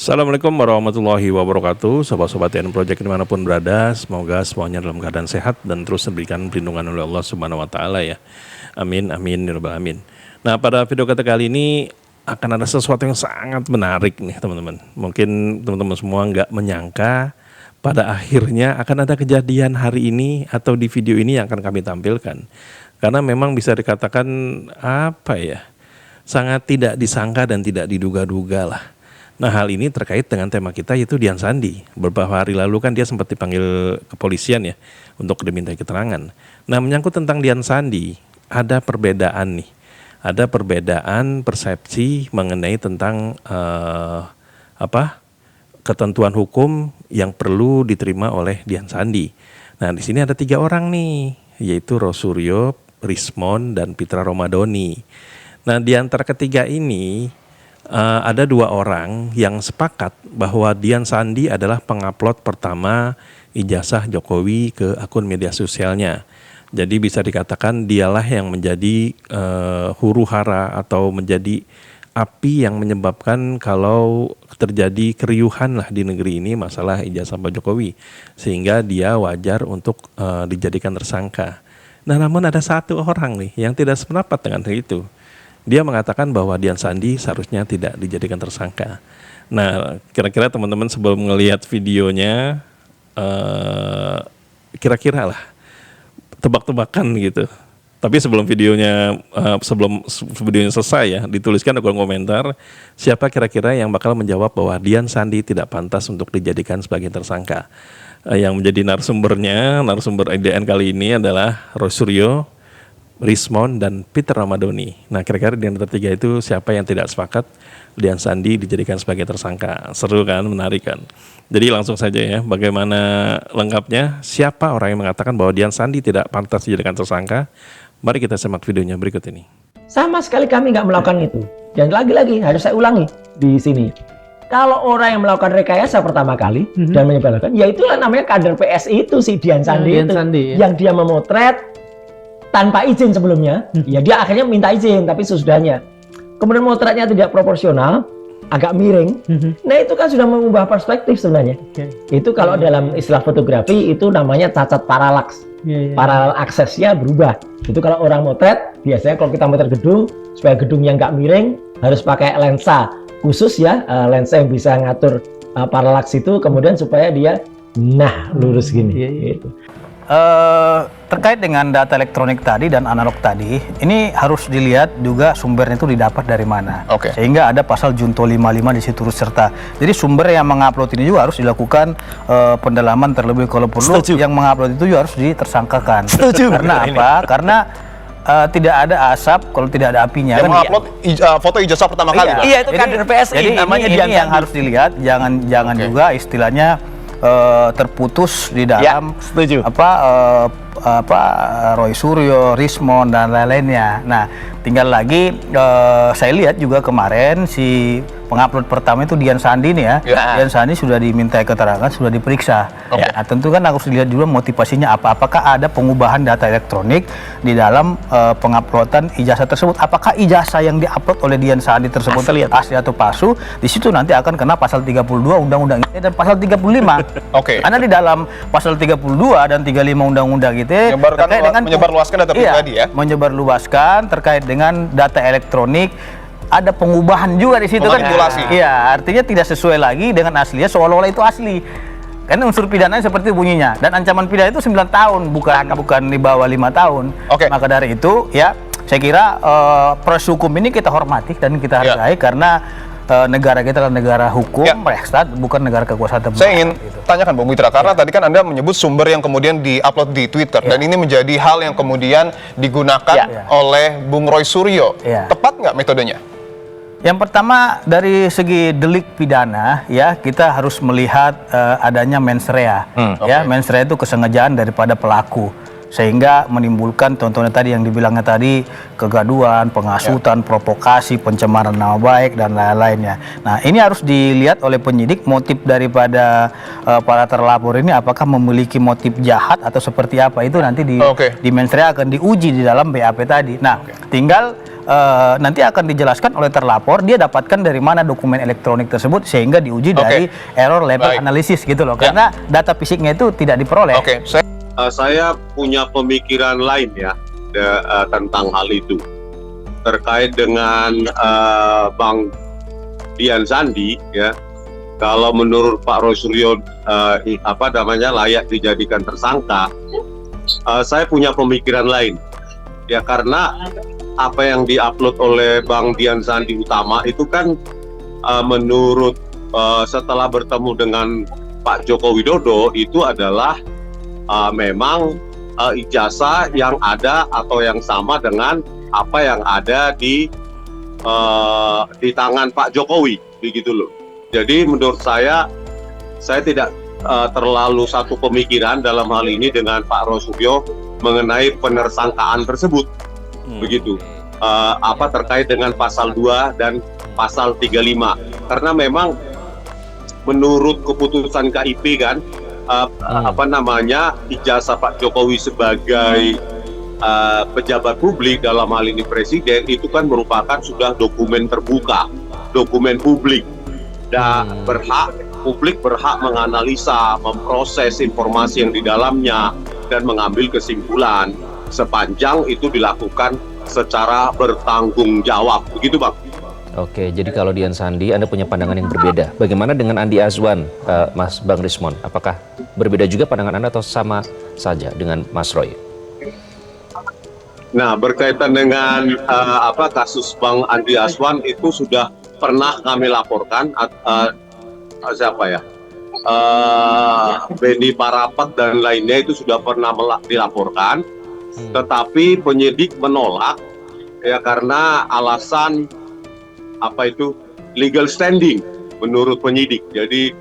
Assalamualaikum warahmatullahi wabarakatuh. Sobat-sobat TN Project dimanapun berada, semoga semuanya dalam keadaan sehat dan terus diberikan perlindungan oleh Allah Subhanahu Wa Taala ya. Amin, amin, ya rabbal alamin. Nah, pada video kita kali ini akan ada sesuatu yang sangat menarik nih teman-teman. Mungkin teman-teman semua nggak menyangka pada akhirnya akan ada kejadian hari ini atau di video ini yang akan kami tampilkan. Karena memang bisa dikatakan sangat tidak disangka dan tidak diduga-duga lah. Nah, hal ini terkait dengan tema kita yaitu Dian Sandi. Beberapa hari lalu kan dia sempat dipanggil kepolisian ya untuk dimintai keterangan. Nah, menyangkut tentang Dian Sandi, ada perbedaan nih. Ada perbedaan persepsi mengenai tentang ketentuan hukum yang perlu diterima oleh Dian Sandi. Nah, di sini ada 3 orang nih, yaitu Rosuryo, Rismond, dan Pitra Romadoni. Nah, di antara ketiga ini ada 2 orang yang sepakat bahwa Dian Sandi adalah pengupload pertama ijazah Jokowi ke akun media sosialnya. Jadi bisa dikatakan dialah yang menjadi huru hara atau menjadi api yang menyebabkan kalau terjadi keriuhan lah di negeri ini masalah ijazah Pak Jokowi. Sehingga dia wajar untuk dijadikan tersangka. Nah, namun ada 1 orang nih yang tidak sependapat dengan hal itu. Dia mengatakan bahwa Dian Sandi seharusnya tidak dijadikan tersangka. Nah, kira-kira teman-teman sebelum melihat videonya, kira-kira lah tebak-tebakan gitu. Tapi sebelum videonya selesai ya, dituliskan di kolom komentar siapa kira-kira yang bakal menjawab bahwa Dian Sandi tidak pantas untuk dijadikan sebagai tersangka. Yang menjadi narasumber IDN kali ini adalah Rosuryo, Rismond, dan Peter Ramadoni. Nah, kira-kira di antara 3 itu siapa yang tidak sepakat Dian Sandi dijadikan sebagai tersangka? Seru kan, menarik kan? Jadi langsung saja ya, bagaimana lengkapnya? Siapa orang yang mengatakan bahwa Dian Sandi tidak pantas dijadikan tersangka? Mari kita simak videonya berikut ini. Sama sekali kami nggak melakukan itu. Dan lagi-lagi harus saya ulangi di sini. Kalau orang yang melakukan rekayasa pertama kali dan menyebarkan, ya itulah namanya kader PSI itu si Dian Sandi itu. Yang dia memotret tanpa izin sebelumnya, ya dia akhirnya minta izin, tapi sesudahnya. Kemudian motretnya tidak proporsional, agak miring. Nah, itu kan sudah mengubah perspektif sebenarnya. Itu kalau dalam istilah fotografi itu namanya cacat paralaks. Paralel aksesnya berubah. Itu kalau orang motret, biasanya kalau kita motret gedung, supaya gedungnya nggak miring, harus pakai lensa khusus ya, lensa yang bisa ngatur paralaks itu, kemudian supaya dia lurus gini. Gitu. Terkait dengan data elektronik tadi dan analog tadi, ini harus dilihat juga sumbernya itu didapat dari mana. Sehingga ada pasal Junto 55 di situ turut serta. Jadi sumber yang mengupload ini juga harus dilakukan pendalaman terlebih kalau perlu. Yang mengupload itu juga harus ditersangkakan. Karena apa? Karena tidak ada asap kalau tidak ada apinya. Yang mengupload foto ijazah pertama kali. Iya, itu kader PSI. Jadi namanya ini yang harus dilihat. Jangan juga istilahnya terputus di dalam Roy Suryo, Rismond, dan lain-lainnya. Nah, tinggal lagi saya lihat juga kemarin si pengupload pertama itu Dian Sandi nih ya. Dian Sandi sudah dimintai keterangan, sudah diperiksa. Nah, tentu kan harus dilihat juga motivasinya apa. Apakah ada pengubahan data elektronik di dalam penguploadan ijazah tersebut? Apakah ijazah yang diupload oleh Dian Sandi tersebut asli atau palsu? Di situ nanti akan kena pasal 32 Undang-Undang ITE dan pasal 35. Karena di dalam pasal 32 dan 35 Undang-Undang ITE terkait dengan menyebarluaskan data pribadi ya. Menyebarluaskan terkait dengan data elektronik. Ada pengubahan juga di situ kan. Iya, artinya tidak sesuai lagi dengan aslinya, seolah-olah itu asli. Karena unsur pidananya seperti bunyinya, dan ancaman pidana itu 9 tahun, bukan di bawah 5 tahun. Maka dari itu ya, saya kira proses hukum ini kita hormati dan kita hargai karena negara kita adalah negara hukum, Rechtsstaat, bukan negara kekuasaan terbuka. Saya ingin tanyakan Bung Mitra, karena tadi kan Anda menyebut sumber yang kemudian di-upload di Twitter, dan ini menjadi hal yang kemudian digunakan oleh Bung Roy Suryo. Tepat nggak metodenya? Yang pertama dari segi delik pidana ya, kita harus melihat adanya mens rea. Mens rea itu kesengajaan daripada pelaku. sehingga menimbulkan contohnya tadi yang dibilangnya tadi kegaduhan, pengasutan, provokasi, pencemaran nama baik dan lain-lainnya. Nah, ini harus dilihat oleh penyidik motif daripada para terlapor ini apakah memiliki motif jahat atau seperti apa, itu nanti di mensrea akan diuji di dalam BAP tadi. Nah, tinggal nanti akan dijelaskan oleh terlapor dia dapatkan dari mana dokumen elektronik tersebut sehingga diuji dari error level analisis gitu loh, karena data fisiknya itu tidak diperoleh. Saya punya pemikiran lain ya tentang hal itu terkait dengan Bang Dian Sandi ya. Kalau menurut Pak Roy Suryo layak dijadikan tersangka, saya punya pemikiran lain ya, karena apa yang diupload oleh Bang Dian Sandi Utama itu kan menurut setelah bertemu dengan Pak Joko Widodo itu adalah memang ijazah yang ada atau yang sama dengan apa yang ada di tangan Pak Jokowi, begitu loh. Jadi menurut saya tidak terlalu satu pemikiran dalam hal ini dengan Pak Roy Suryo mengenai penersangkaan tersebut, begitu. Terkait dengan pasal 2 dan pasal 35, karena memang menurut keputusan KIP kan ijazah Pak Jokowi sebagai pejabat publik dalam hal ini presiden itu kan merupakan sudah dokumen terbuka, dokumen publik, dan publik berhak menganalisa, memproses informasi yang di dalamnya dan mengambil kesimpulan sepanjang itu dilakukan secara bertanggung jawab, begitu Bang. Oke, jadi kalau Dian Sandi, Anda punya pandangan yang berbeda. Bagaimana dengan Andi Azwan, Mas Bang Rismon? Apakah berbeda juga pandangan Anda atau sama saja dengan Mas Roy? Nah, berkaitan dengan kasus Bang Andi Azwan itu sudah pernah kami laporkan. Beni Parapat dan lainnya itu sudah pernah dilaporkan, tetapi penyidik menolak ya karena alasan legal standing menurut penyidik. Jadi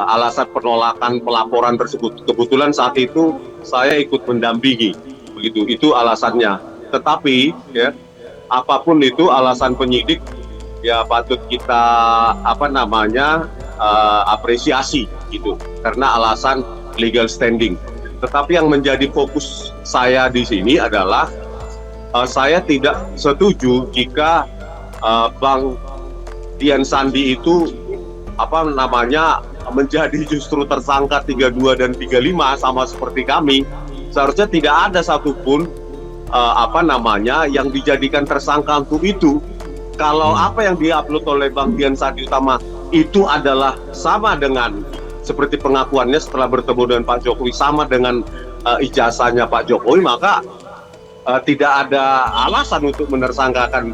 alasan penolakan pelaporan tersebut. Kebetulan saat itu saya ikut mendampingi, begitu. Itu alasannya. Tetapi ya apapun itu alasan penyidik ya patut kita apresiasi gitu. Karena alasan legal standing. Tetapi yang menjadi fokus saya di sini adalah saya tidak setuju jika Bang Dian Sandi itu menjadi justru tersangka 32 dan 35 sama seperti kami. Seharusnya tidak ada satupun yang dijadikan tersangka untuk itu. Kalau apa yang diupload oleh Bang Dian Sandi Utama itu adalah sama dengan seperti pengakuannya setelah bertemu dengan Pak Jokowi, sama dengan ijazahnya Pak Jokowi, maka tidak ada alasan untuk menersangkakan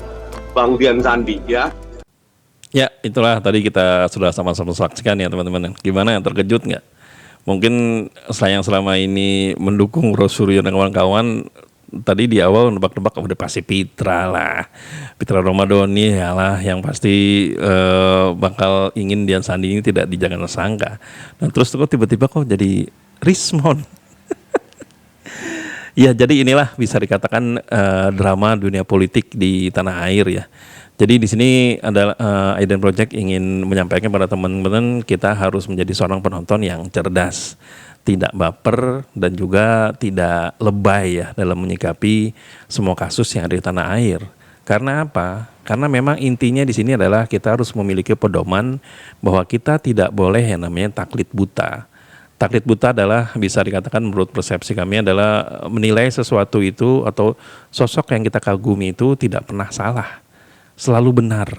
Bang Dian Sandi ya. Ya, itulah tadi kita sudah sama-sama saksikan ya teman-teman. Gimana, terkejut nggak? Mungkin saya yang selama ini mendukung Roy Suryo dan kawan-kawan tadi di awal nebak-nebak udah pasti Pitra lah, Pitra Romadoni ya lah yang pasti bakal ingin Dian Sandi ini tidak dijadikan tersangka. Dan terus kok tiba-tiba kok jadi Rismon. Ya, jadi inilah bisa dikatakan drama dunia politik di tanah air ya. Jadi di sini adalah Aiden Project ingin menyampaikan pada teman-teman kita harus menjadi seorang penonton yang cerdas, tidak baper dan juga tidak lebay ya dalam menyikapi semua kasus yang ada di tanah air. Karena apa? Karena memang intinya di sini adalah kita harus memiliki pedoman bahwa kita tidak boleh yang namanya taklid buta. Taklid buta adalah bisa dikatakan menurut persepsi kami adalah menilai sesuatu itu atau sosok yang kita kagumi itu tidak pernah salah. Selalu benar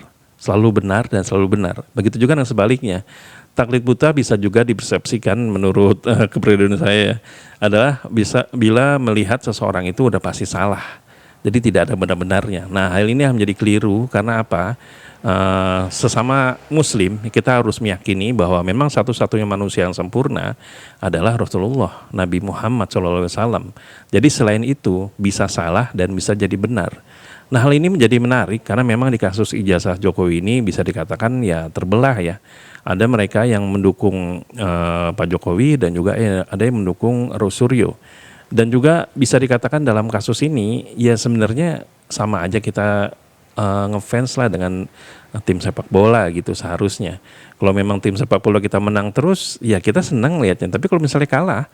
dan selalu benar. Begitu juga yang sebaliknya. Taklid buta bisa juga dipersepsikan menurut kepribadian saya adalah bisa bila melihat seseorang itu udah pasti salah. Jadi tidak ada benar-benarnya. Nah, hal ini yang menjadi keliru karena apa? Sesama muslim kita harus meyakini bahwa memang satu-satunya manusia yang sempurna adalah Rasulullah Nabi Muhammad SAW. Jadi selain itu bisa salah dan bisa jadi benar. Nah, hal ini menjadi menarik karena memang di kasus ijazah Jokowi ini bisa dikatakan ya terbelah ya. Ada mereka yang mendukung Pak Jokowi dan juga ada yang mendukung Roy Suryo. Dan juga bisa dikatakan dalam kasus ini ya sebenarnya sama aja kita ngefans lah dengan tim sepak bola gitu seharusnya. Kalau memang tim sepak bola kita menang terus, ya kita senang lihatnya. Tapi kalau misalnya kalah,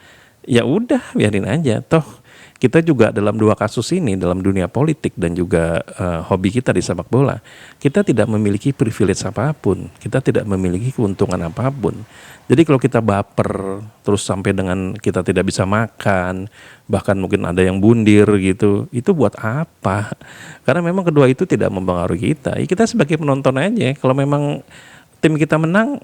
ya udah biarin aja. Toh kita juga dalam dua kasus ini, dalam dunia politik dan juga hobi kita di sepak bola, kita tidak memiliki privilege apapun, kita tidak memiliki keuntungan apapun. Jadi kalau kita baper terus sampai dengan kita tidak bisa makan, bahkan mungkin ada yang bundir gitu, itu buat apa? Karena memang kedua itu tidak mempengaruhi kita. Ya kita sebagai penonton aja. Kalau memang tim kita menang,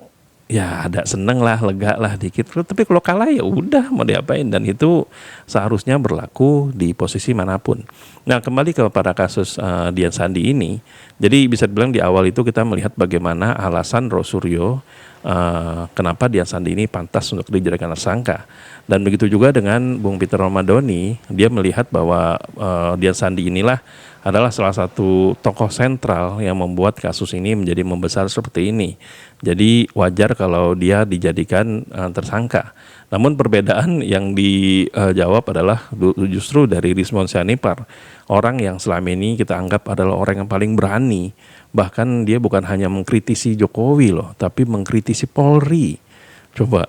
ya ada seneng lah, lega lah dikit. Tapi kalau kalah ya udah mau diapain, dan itu seharusnya berlaku di posisi manapun. Nah kembali kepada kasus Dian Sandi ini, jadi bisa dibilang di awal itu kita melihat bagaimana alasan Rosuryo kenapa Dian Sandi ini pantas untuk dijadikan tersangka. Dan begitu juga dengan Bung Peter Romadoni, dia melihat bahwa Dian Sandi inilah adalah salah satu tokoh sentral yang membuat kasus ini menjadi membesar seperti ini. Jadi wajar kalau dia dijadikan tersangka. Namun perbedaan yang dijawab adalah justru dari Rismon Sianipar, orang yang selama ini kita anggap adalah orang yang paling berani. Bahkan dia bukan hanya mengkritisi Jokowi loh, tapi mengkritisi Polri. Coba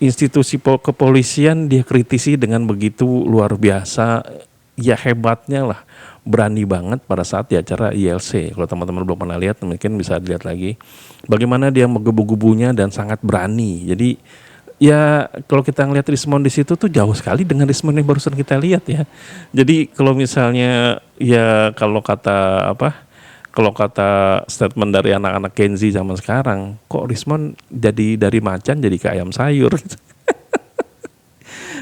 institusi kepolisian dia kritisi dengan begitu luar biasa, ya hebatnya lah, berani banget pada saat di acara ILC. Kalau teman-teman belum pernah lihat, mungkin bisa dilihat lagi bagaimana dia menggebu-gebunya dan sangat berani. Jadi ya kalau kita ngelihat Rismon di situ tuh jauh sekali dengan Rismon yang barusan kita lihat ya. Jadi kalau misalnya ya kalau kata statement dari anak-anak Gen Z zaman sekarang, kok Rismon jadi dari macan jadi ke ayam sayur gitu.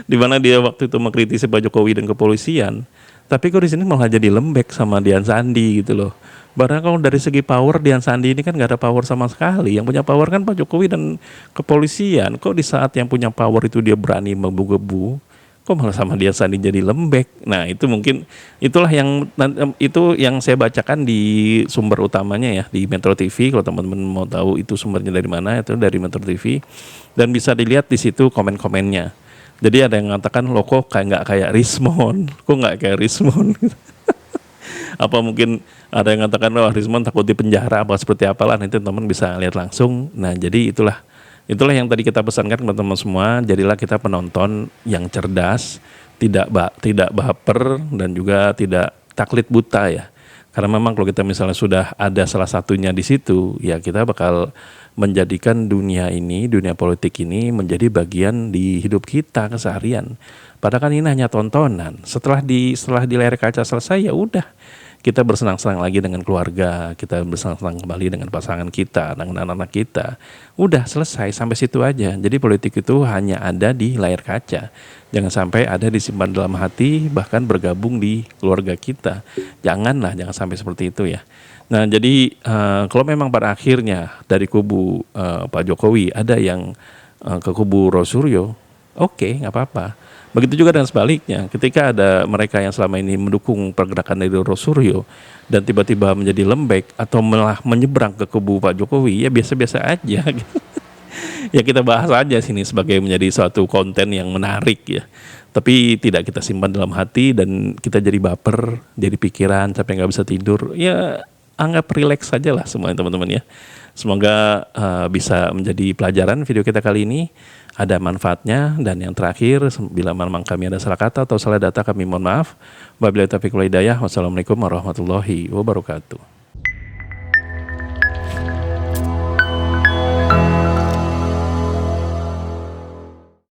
Dimana dia waktu itu mengkritisi Pak Jokowi dan kepolisian, tapi kok di sini malah jadi lembek sama Dian Sandi gitu loh. Padahal kalau dari segi power, Dian Sandi ini kan gak ada power sama sekali. Yang punya power kan Pak Jokowi dan kepolisian. Kok di saat yang punya power itu dia berani menggebu-gebu, kok malah sama Dian Sandi jadi lembek. Nah itu mungkin itulah yang saya bacakan di sumber utamanya ya, di Metro TV. Kalau teman-teman mau tahu itu sumbernya dari mana, itu dari Metro TV, dan bisa dilihat di situ komen-komennya. Jadi ada yang mengatakan, lo kok nggak kayak Rismon, kok nggak kayak Rismon. Apa mungkin ada yang mengatakan, oh Rismon takut di penjara apa seperti apalah, nanti teman-teman bisa lihat langsung. Nah jadi itulah yang tadi kita pesankan kepada teman semua, jadilah kita penonton yang cerdas, tidak baper dan juga tidak taklid buta ya. Karena memang kalau kita misalnya sudah ada salah satunya di situ, ya kita bakal menjadikan dunia politik ini menjadi bagian di hidup kita keseharian. Padahal kan ini hanya tontonan. Setelah di layar kaca selesai, ya udah kita bersenang-senang lagi dengan keluarga, kita bersenang-senang kembali dengan pasangan kita, dengan anak-anak kita. Udah selesai, sampai situ aja. Jadi politik itu hanya ada di layar kaca. Jangan sampai ada disimpan dalam hati, bahkan bergabung di keluarga kita. Jangan sampai seperti itu ya. Nah jadi kalau memang pada akhirnya dari kubu Pak Jokowi ada yang ke kubu Rosuryo, oke, nggak apa-apa. Begitu juga dengan sebaliknya, ketika ada mereka yang selama ini mendukung pergerakan dari Rosuryo dan tiba-tiba menjadi lembek atau malah menyeberang ke kubu Pak Jokowi, ya biasa-biasa aja. Ya kita bahas aja sini sebagai menjadi suatu konten yang menarik ya. Tapi tidak kita simpan dalam hati dan kita jadi baper, jadi pikiran sampai nggak bisa tidur. Ya anggap relax saja lah semuanya teman-teman ya. Semoga bisa menjadi pelajaran video kita kali ini, ada manfaatnya. Dan yang terakhir, bila memang kami ada salah kata atau salah data, kami mohon maaf. Wabillahi taufiq wal hidayah. Wassalamualaikum warahmatullahi wabarakatuh.